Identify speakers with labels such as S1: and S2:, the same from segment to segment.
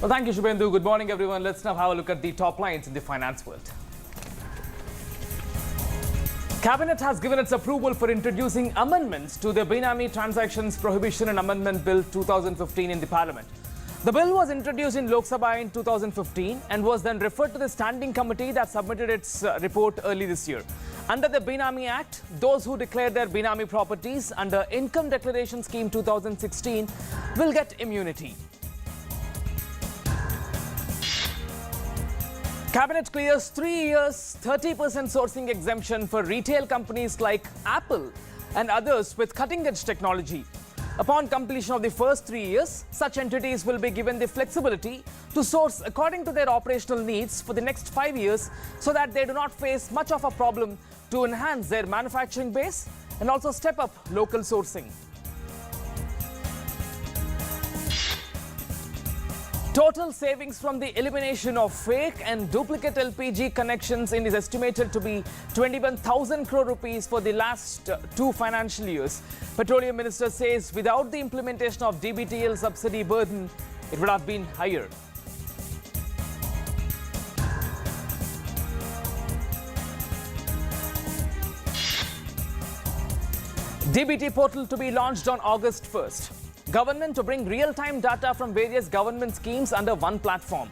S1: Well, thank you, Shubhendu. Good morning, everyone. Let's now have a look at the top lines in the finance world. Cabinet has given its approval for introducing amendments to the Benami Transactions Prohibition and Amendment Bill 2015 in the Parliament. The bill was introduced in Lok Sabha in 2015 and was then referred to the standing committee that submitted its report early this year. Under the Benami Act, those who declare their Benami properties under Income Declaration Scheme 2016 will get immunity. Cabinet clears 3 years, 30% sourcing exemption for retail companies like Apple and others with cutting-edge technology. Upon completion of the first 3 years, such entities will be given the flexibility to source according to their operational needs for the next 5 years so that they do not face much of a problem to enhance their manufacturing base and also step up local sourcing. Total savings from the elimination of fake and duplicate LPG connections is estimated to be 21,000 crore rupees for the last 2 financial years. Petroleum Minister says without the implementation of DBTL subsidy burden, it would have been higher. DBT portal to be launched on August 1st. Government to bring real-time data from various government schemes under one platform.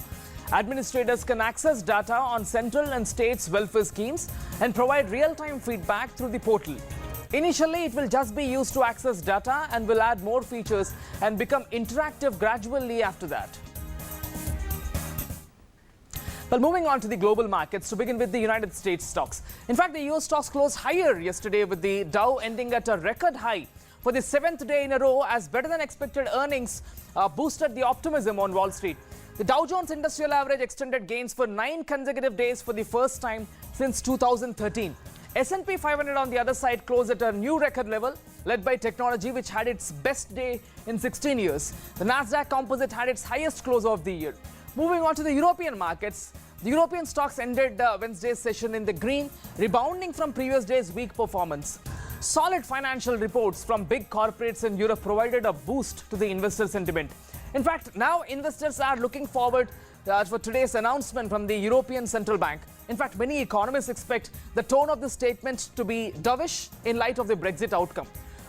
S1: Administrators can access data on central and states' welfare schemes and provide real-time feedback through the portal. Initially, it will just be used to access data and will add more features and become interactive gradually after that. Well, moving on to the global markets, to begin with the United States stocks. In fact, the US stocks closed higher yesterday with the Dow ending at a record high for the 7th day in a row as better than expected earnings boosted the optimism on Wall Street. The Dow Jones Industrial Average extended gains for 9 consecutive days for the first time since 2013. S&P 500 on the other side closed at a new record level, led by technology, which had its best day in 16 years. The Nasdaq Composite had its highest close of the year. Moving on to the European markets, the European stocks ended Wednesday's session in the green, rebounding from previous day's weak performance. Solid financial reports from big corporates in Europe provided a boost to the investor sentiment. In fact, now investors are looking forward for today's announcement from the European Central Bank. In fact, many economists expect the tone of the statement to be dovish in light of the Brexit outcome.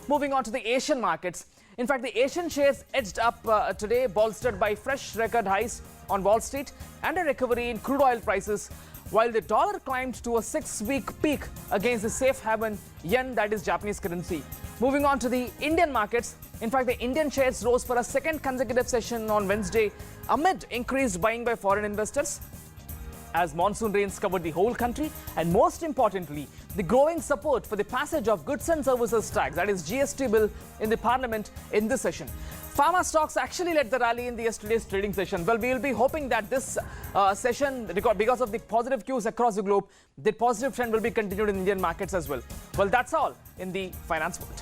S1: Moving on to the Asian markets. In fact, the Asian shares edged up today, bolstered by fresh record highs on Wall Street and a recovery in crude oil prices, while the dollar climbed to a 6-week peak against the safe haven yen, that is Japanese currency. Moving on to the Indian markets. In fact, the Indian shares rose for a second consecutive session on Wednesday amid increased buying by foreign investors as monsoon rains covered the whole country, and most importantly, the growing support for the passage of goods and services tax, that is GST bill, in the parliament in this session. Pharma stocks actually led the rally in the yesterday's trading session. Well, we will be hoping that this session, because of the positive cues across the globe, the positive trend will be continued in Indian markets as well. Well, that's all in the finance world.